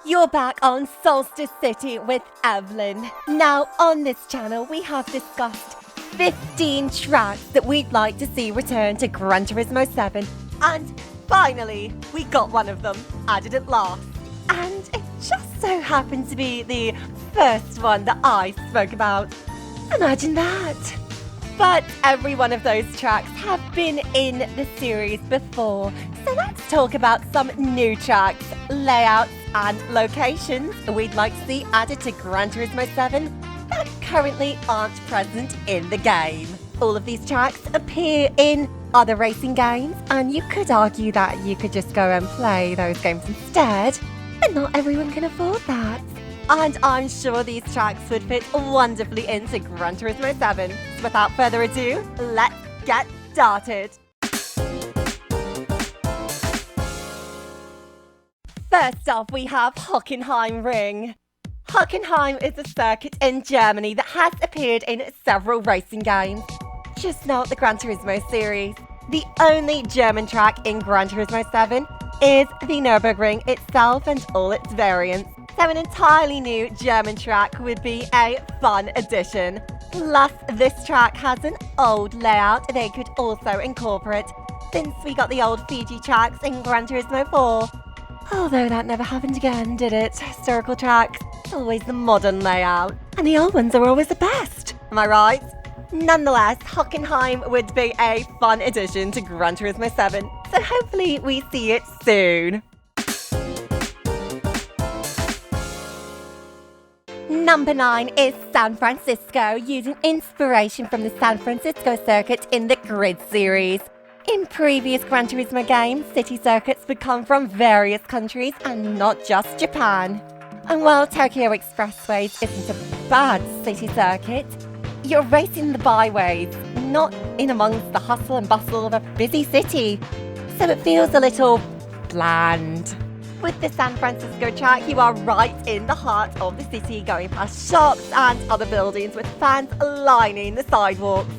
You're back on Zolder City with Eveline. Now, on this channel, we have discussed 15 tracks that we'd like to see return to Gran Turismo 7. And finally, we got one of them added at last. And it just so happened to be the first one that I spoke about. Imagine that. But every one of those tracks have been in the series before. So let's talk about some new tracks, layouts and locations we'd like to see added to Gran Turismo 7 that currently aren't present in the game. All of these tracks appear in other racing games, and you could argue that you could just go and play those games instead, but not everyone can afford that. And I'm sure these tracks would fit wonderfully into Gran Turismo 7. So without further ado, let's get started. First off, we have Hockenheim Ring. Hockenheim is a circuit in Germany that has appeared in several racing games, just not the Gran Turismo series. The only German track in Gran Turismo 7 is the Nürburgring itself and all its variants. So an entirely new German track would be a fun addition. Plus, this track has an old layout they could also incorporate, since we got the old Fiji tracks in Gran Turismo 4. Although that never happened again, did it? Historical tracks, always the modern layout. And the old ones are always the best. Am I right? Nonetheless, Hockenheim would be a fun addition to Gran Turismo 7. So hopefully we see it soon. Number 9 is San Francisco, using inspiration from the San Francisco circuit in the Grid series. In previous Gran Turismo games, city circuits would come from various countries and not just Japan. And while Tokyo Expressways isn't a bad city circuit, you're racing the byways, not in amongst the hustle and bustle of a busy city. So it feels a little bland. With the San Francisco track, you are right in the heart of the city, going past shops and other buildings with fans lining the sidewalks.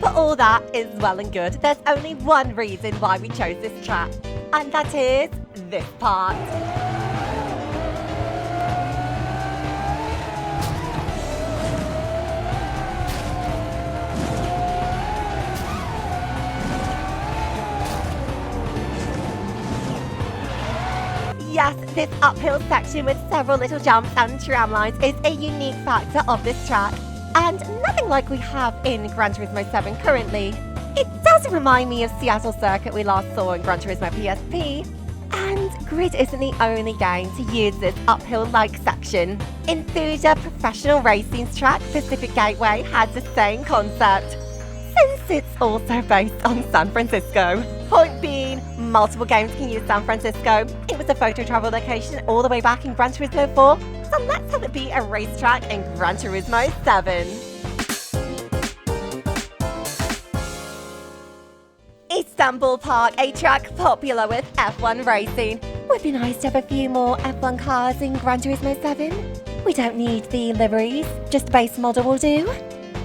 But all that is well and good. There's only one reason why we chose this track, and that is this part. Yes, this uphill section with several little jumps and tram lines is a unique factor of this track, and nothing like we have in Gran Turismo 7 currently. It does remind me of Seattle Circuit we last saw in Gran Turismo PSP, and Grid isn't the only game to use this uphill-like section. Enthusia Professional Racing's track, Pacific Gateway, has the same concept, since it's also based on San Francisco. Point being, multiple games can use San Francisco. It was a photo travel location all the way back in Gran Turismo 4, so let's have it be a racetrack in Gran Turismo 7. Istanbul Park, a track popular with F1 racing. Would be nice to have a few more F1 cars in Gran Turismo 7. We don't need the liveries, just the base model will do.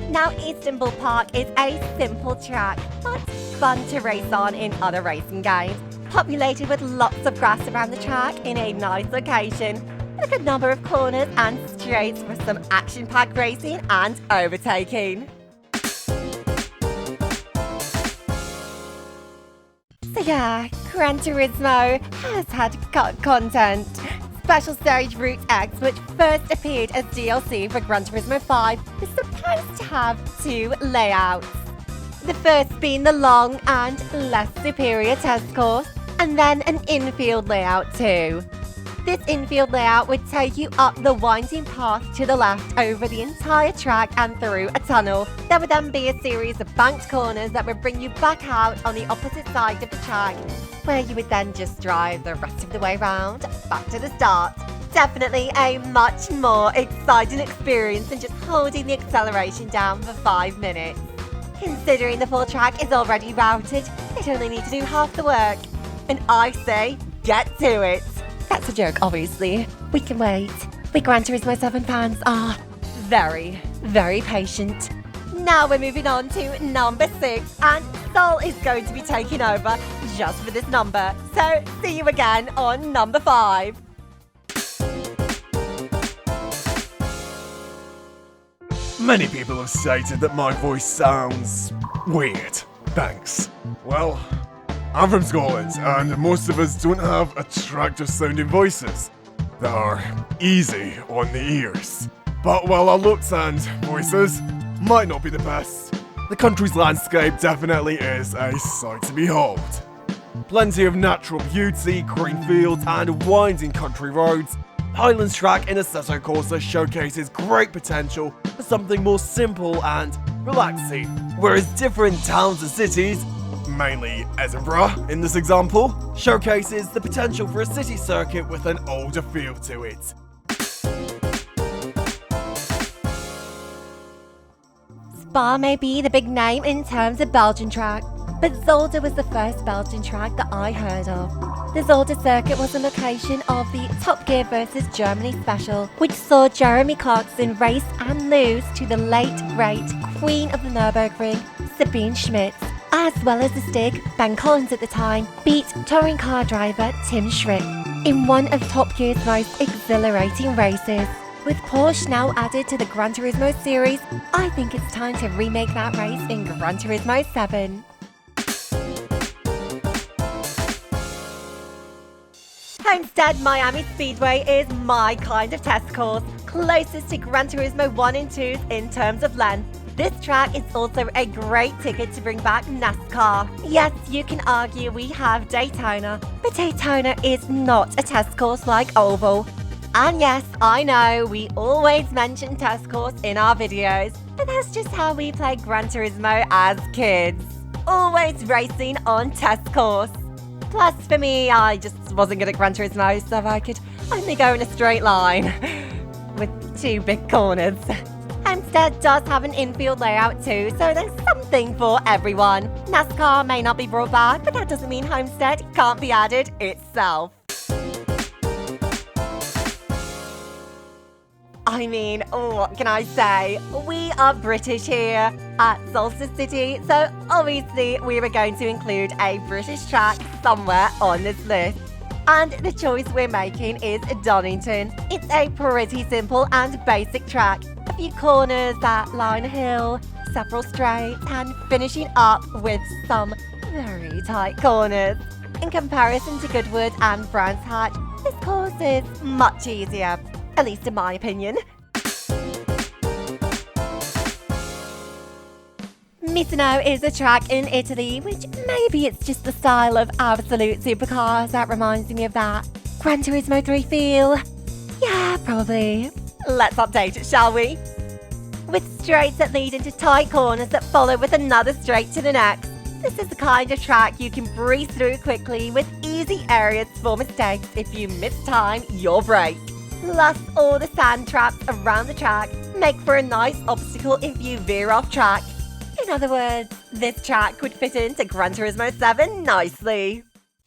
Now, Istanbul Park is a simple track, but fun to race on in other racing games. Populated with lots of grass around the track in a nice location, with a good number of corners and straights for some action-packed racing and overtaking. So yeah, Gran Turismo has had content. Special Stage Route X, which first appeared as DLC for Gran Turismo 5, is supposed to have two layouts. The first being the long and less superior test course, and then an infield layout too. This infield layout would take you up the winding path to the left over the entire track and through a tunnel. There would then be a series of banked corners that would bring you back out on the opposite side of the track, where you would then just drive the rest of the way round, back to the start. Definitely a much more exciting experience than just holding the acceleration down for 5 minutes. Considering the full track is already routed, they'd only need to do half the work. And I say, get to it. That's a joke, obviously. We can wait. We Gran Turismo 7 fans are very, very patient. Now we're moving on to number 6, and Sol is going to be taking over just for this number. So see you again on number 5. Many people have stated that my voice sounds weird. Thanks. Well, I'm from Scotland, and most of us don't have attractive sounding voices that are easy on the ears. But while our looks and voices might not be the best, the country's landscape definitely is a sight to behold. Plenty of natural beauty, green fields and winding country roads. Highlands Track in Assetto Corsa showcases great potential for something more simple and relaxing, whereas different towns and cities, mainly Edinburgh in this example, showcases the potential for a city circuit with an older feel to it. Spa may be the big name in terms of Belgian track, but Zolder was the first Belgian track that I heard of. The Zolder Circuit was the location of the Top Gear vs Germany special, which saw Jeremy Clarkson race and lose to the late great Queen of the Nürburgring, Sabine Schmitz, as well as the Stig, Ben Collins at the time, beat touring car driver Tim Schrick in one of Top Gear's most exhilarating races. With Porsche now added to the Gran Turismo series, I think it's time to remake that race in Gran Turismo 7. Homestead-Miami Speedway is my kind of test course, closest to Gran Turismo 1 and 2's in terms of length. This track is also a great ticket to bring back NASCAR. Yes, you can argue we have Daytona, but Daytona is not a test course like Oval. And yes, I know we always mention test course in our videos, but that's just how we played Gran Turismo as kids. Always racing on test course. Plus, for me, I just wasn't good at Gran Turismo, so I could only go in a straight line with two big corners. Homestead does have an infield layout too, so there's something for everyone. NASCAR may not be brought back, but that doesn't mean Homestead can't be added itself. I mean, what can I say? We are British here at Zolder City, so obviously we were going to include a British track somewhere on this list. And the choice we're making is Donington. It's a pretty simple and basic track. A few corners that line a hill, several straights, and finishing up with some very tight corners. In comparison to Goodwood and Brands Hatch, this course is much easier. At least in my opinion. Misano is a track in Italy, which maybe it's just the style of absolute supercars that reminds me of that Gran Turismo 3 feel. Yeah, probably. Let's update it, shall we? With straights that lead into tight corners that follow with another straight to the next. This is the kind of track you can breeze through quickly with easy areas for mistakes if you mistime your brake. Plus, all the sand traps around the track make for a nice obstacle if you veer off track. In other words, this track would fit into Gran Turismo 7 nicely.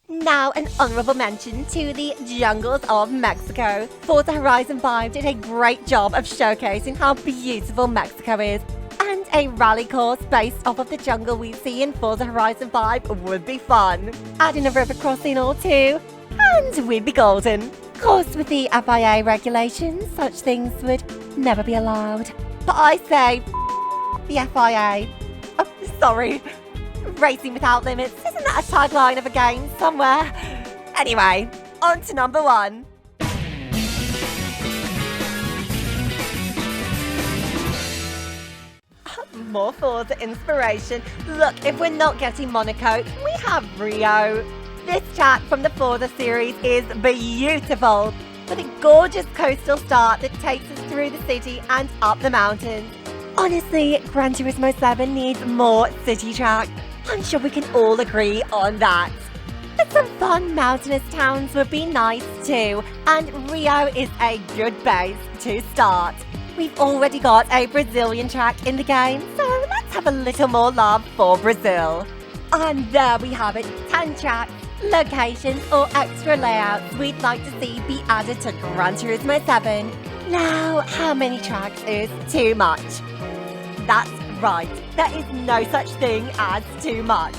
Now an honourable mention to the jungles of Mexico. Forza Horizon 5 did a great job of showcasing how beautiful Mexico is, and a rally course based off of the jungle we see in Forza Horizon 5 would be fun. Adding a river crossing or two, and we'd be golden. Of course, with the FIA regulations, such things would never be allowed. But I say, the FIA. Oh, sorry. Racing without limits, isn't that a tagline of a game somewhere? Anyway, on to number 1. More Forza inspiration. Look, if we're not getting Monaco, we have Rio. This track from the Forza series is beautiful, with a gorgeous coastal start that takes us through the city and up the mountains. Honestly, Gran Turismo 7 needs more city track. I'm sure we can all agree on that. But some fun mountainous towns would be nice too, and Rio is a good base to start. We've already got a Brazilian track in the game, so let's have a little more love for Brazil. And there we have it, 10 tracks, locations or extra layouts we'd like to see be added to Gran Turismo 7. Now, how many tracks is too much? That's right, there is no such thing as too much.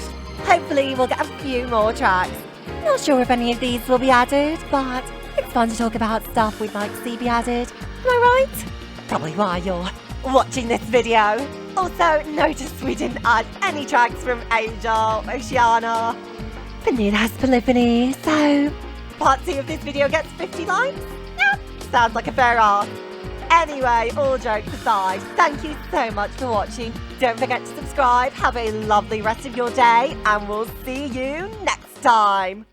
Hopefully we'll get a few more tracks. Not sure if any of these will be added, but it's fun to talk about stuff we'd like to see be added. Am I right? Probably why you're watching this video. Also, notice we didn't add any tracks from Asia, Oceania, Vanilla Polyphony, so part 2 of this video gets 50 likes? Yeah, sounds like a fair ask. Anyway, all jokes aside, thank you so much for watching. Don't forget to subscribe, have a lovely rest of your day, and we'll see you next time.